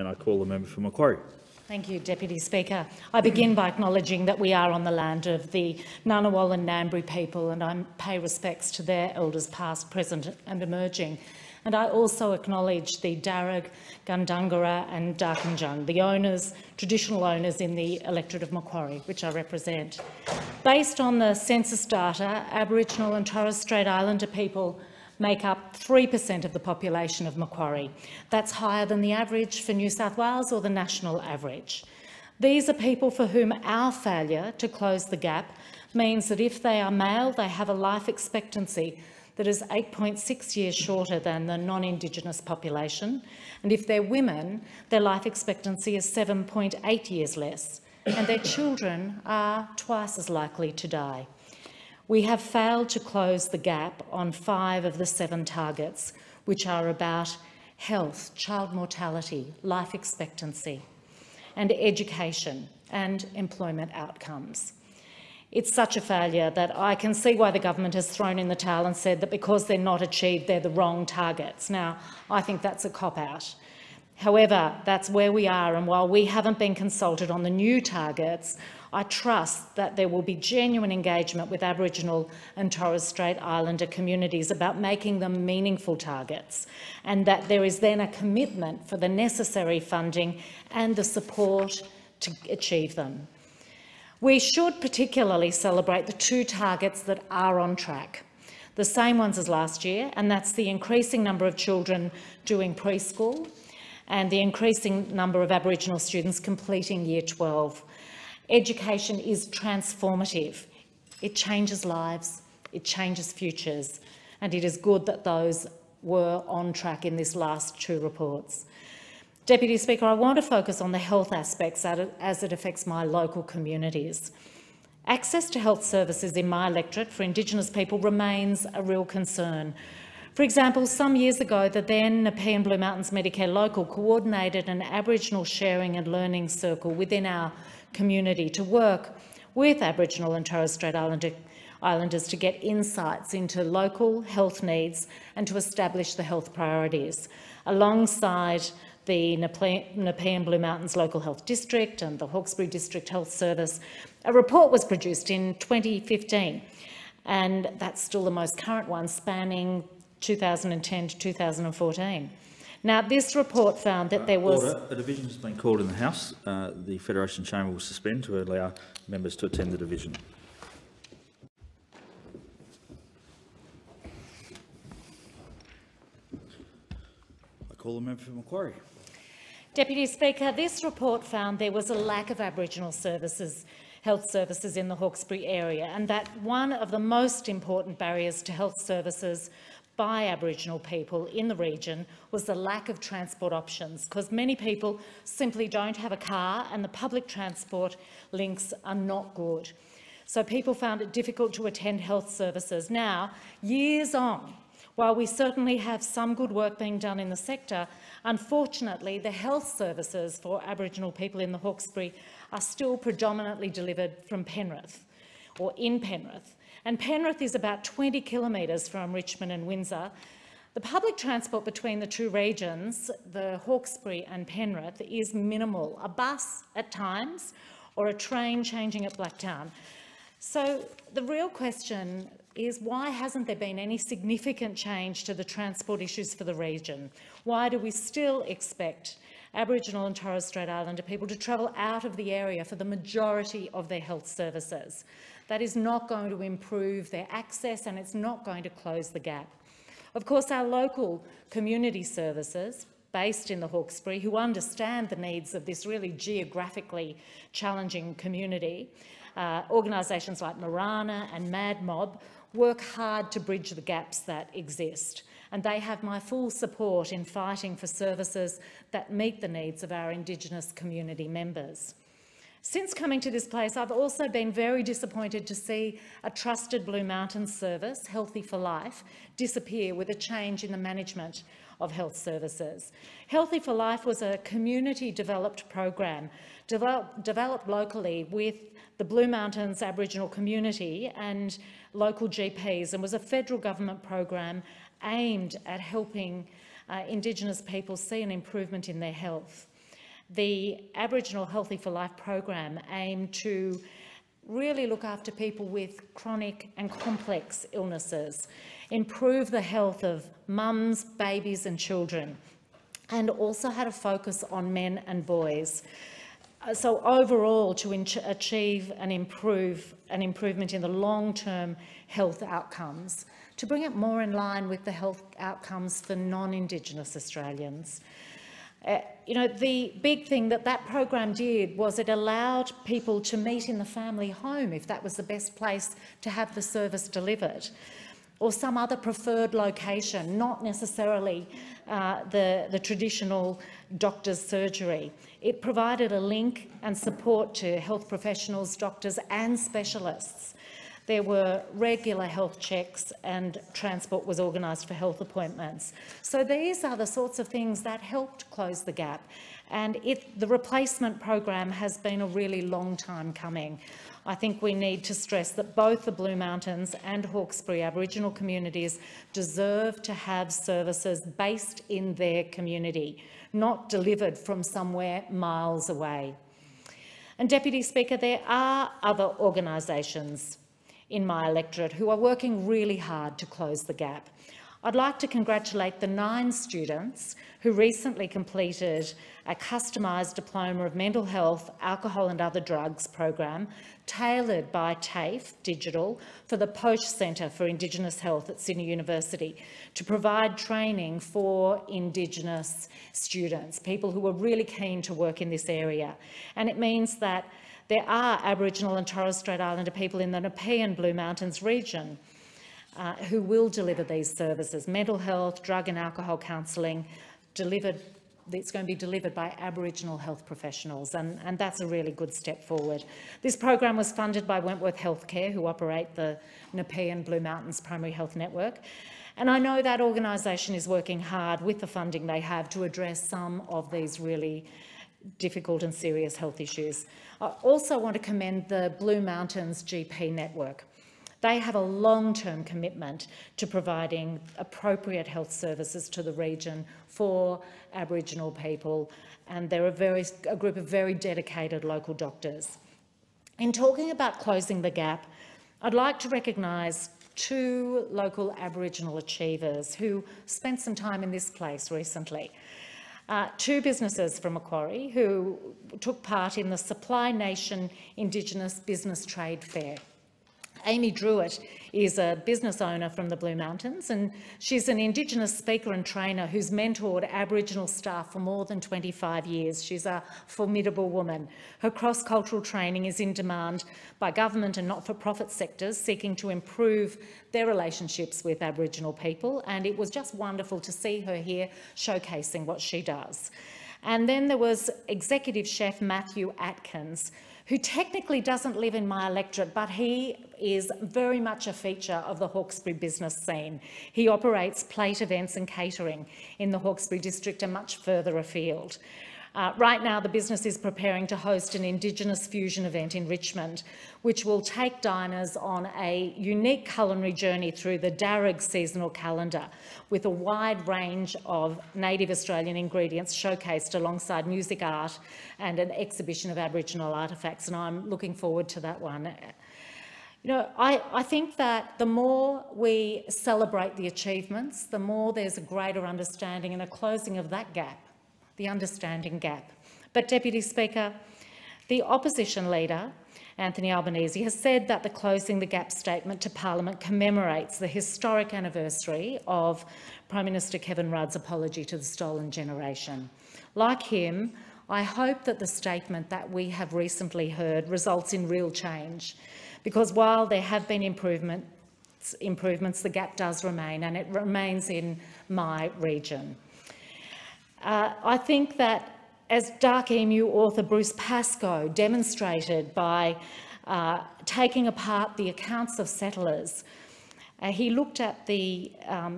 And I call the member for Macquarie. Thank you, Deputy Speaker. I begin by acknowledging that we are on the land of the Ngunnawal and Ngambri people, and I pay respects to their elders past, present and emerging. And I also acknowledge the Darug, Gundungurra and Darkinjung, the owners, traditional owners in the electorate of Macquarie, which I represent. Based on the census data, Aboriginal and Torres Strait Islander people make up 3% of the population of Macquarie. That's higher than the average for New South Wales or the national average. These are people for whom our failure to close the gap means that if they are male, they have a life expectancy that is 8.6 years shorter than the non-Indigenous population, and if they're women, their life expectancy is 7.8 years less, and their children are twice as likely to die. We have failed to close the gap on 5 of the 7 targets, which are about health, child mortality, life expectancy, and education and employment outcomes. It's such a failure that I can see why the government has thrown in the towel and said that because they're not achieved, they're the wrong targets. Now, I think that's a cop-out. However, that's where we are, and while we haven't been consulted on the new targets, I trust that there will be genuine engagement with Aboriginal and Torres Strait Islander communities about making them meaningful targets, and that there is then a commitment for the necessary funding and the support to achieve them. We should particularly celebrate the 2 targets that are on track, the same ones as last year, and that's the increasing number of children doing preschool and the increasing number of Aboriginal students completing Year 12. Education is transformative. It changes lives, it changes futures, and it is good that those were on track in this last 2 reports. Deputy Speaker, I want to focus on the health aspects as it affects my local communities. Access to health services in my electorate for Indigenous people remains a real concern. For example, some years ago, the then Nepean Blue Mountains Medicare Local coordinated an Aboriginal sharing and learning circle within our community to work with Aboriginal and Torres Strait Islanders to get insights into local health needs and to establish the health priorities, alongside the Nepean Blue Mountains Local Health District and the Hawkesbury District Health Service. A report was produced in 2015, and that's still the most current one, spanning 2010 to 2014. Now, this report found that there was... Order. A division has been called in the House. The Federation Chamber will suspend to allow members to attend the division. I call the member for Macquarie. Deputy Speaker, this report found there was a lack of Aboriginal services, health services in the Hawkesbury area, and that one of the most important barriers to health services by Aboriginal people in the region was the lack of transport options, because many people simply don't have a car and the public transport links are not good. So people found it difficult to attend health services. Now, years on, while we certainly have some good work being done in the sector, unfortunately the health services for Aboriginal people in the Hawkesbury are still predominantly delivered from Penrith or in Penrith. And Penrith is about 20 kilometres from Richmond and Windsor. The public transport between the 2 regions, the Hawkesbury and Penrith, is minimal. A bus at times or a train changing at Blacktown. So the real question is, why hasn't there been any significant change to the transport issues for the region? Why do we still expect Aboriginal and Torres Strait Islander people to travel out of the area for the majority of their health services? That is not going to improve their access, and it's not going to close the gap. Of course, our local community services based in the Hawkesbury, who understand the needs of this really geographically challenging community, organisations like Marana and Mad Mob, work hard to bridge the gaps that exist, and they have my full support in fighting for services that meet the needs of our Indigenous community members. Since coming to this place, I've also been very disappointed to see a trusted Blue Mountains service, Healthy for Life, disappear with a change in the management of health services. Healthy for Life was a community-developed program developed locally with the Blue Mountains Aboriginal community and local GPs, and was a federal government program aimed at helping Indigenous people see an improvement in their health. the Aboriginal Healthy for Life program aimed to really look after people with chronic and complex illnesses, improve the health of mums, babies and children, and also had a focus on men and boys. So overall, to achieve an improvement in the long-term health outcomes, to bring it more in line with the health outcomes for non-Indigenous Australians. You know, the big thing that program did was it allowed people to meet in the family home if that was the best place to have the service delivered, or some other preferred location, not necessarily the traditional doctor's surgery. It provided a link and support to health professionals, doctors and specialists. There were regular health checks and transport was organised for health appointments. So these are the sorts of things that helped close the gap. And the replacement program has been a really long time coming. I think we need to stress that both the Blue Mountains and Hawkesbury Aboriginal communities deserve to have services based in their community, not delivered from somewhere miles away. And Deputy Speaker, there are other organisations in my electorate who are working really hard to close the gap. I'd like to congratulate the 9 students who recently completed a customised diploma of mental health, alcohol and other drugs program tailored by TAFE Digital for the Posh Centre for Indigenous Health at Sydney University to provide training for Indigenous students, people who are really keen to work in this area. And it means that there are Aboriginal and Torres Strait Islander people in the Nepean Blue Mountains region who will deliver these services, mental health, drug and alcohol counselling, it's going to be delivered by Aboriginal health professionals, and that's a really good step forward. This program was funded by Wentworth Healthcare, who operate the Nepean Blue Mountains Primary Health Network, and I know that organisation is working hard with the funding they have to address some of these really difficult and serious health issues. I also want to commend the Blue Mountains GP network. They have a long-term commitment to providing appropriate health services to the region for Aboriginal people, and they're a group of very dedicated local doctors. In talking about closing the gap, I'd like to recognise 2 local Aboriginal achievers who spent some time in this place recently. 2 businesses from Macquarie who took part in the Supply Nation Indigenous Business Trade Fair. Amy Druitt is a business owner from the Blue Mountains, and she's an Indigenous speaker and trainer who's mentored Aboriginal staff for more than 25 years. She's a formidable woman. Her cross-cultural training is in demand by government and not-for-profit sectors seeking to improve their relationships with Aboriginal people, and it was just wonderful to see her here showcasing what she does. And then there was Executive Chef Matthew Atkins, who technically doesn't live in my electorate, but he is very much a feature of the Hawkesbury business scene. He operates plate events and catering in the Hawkesbury district and much further afield. Right now, the business is preparing to host an Indigenous fusion event in Richmond, which will take diners on a unique culinary journey through the Darug seasonal calendar, with a wide range of native Australian ingredients showcased alongside music, art and an exhibition of Aboriginal artefacts, and I'm looking forward to that one. You know, I think that the more we celebrate the achievements, the more there's a greater understanding and a closing of that gap, the understanding gap. But, Deputy Speaker, the opposition leader, Anthony Albanese, has said that the Closing the Gap statement to Parliament commemorates the historic anniversary of Prime Minister Kevin Rudd's apology to the stolen generation. Like him, I hope that the statement that we have recently heard results in real change, because while there have been improvements, the gap does remain, and it remains in my region. I think that, as Dark Emu author Bruce Pascoe demonstrated by taking apart the accounts of settlers, he looked at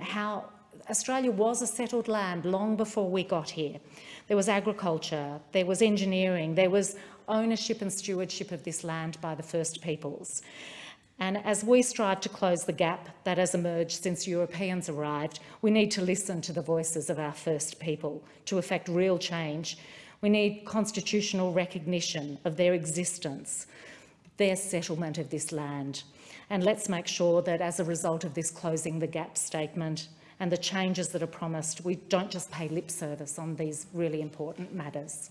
how Australia was a settled land long before we got here. There was agriculture, there was engineering, there was ownership and stewardship of this land by the First Peoples. And as we strive to close the gap that has emerged since Europeans arrived, we need to listen to the voices of our First People to effect real change. We need constitutional recognition of their existence, their settlement of this land. And let's make sure that as a result of this Closing the Gap statement and the changes that are promised, we don't just pay lip service on these really important matters.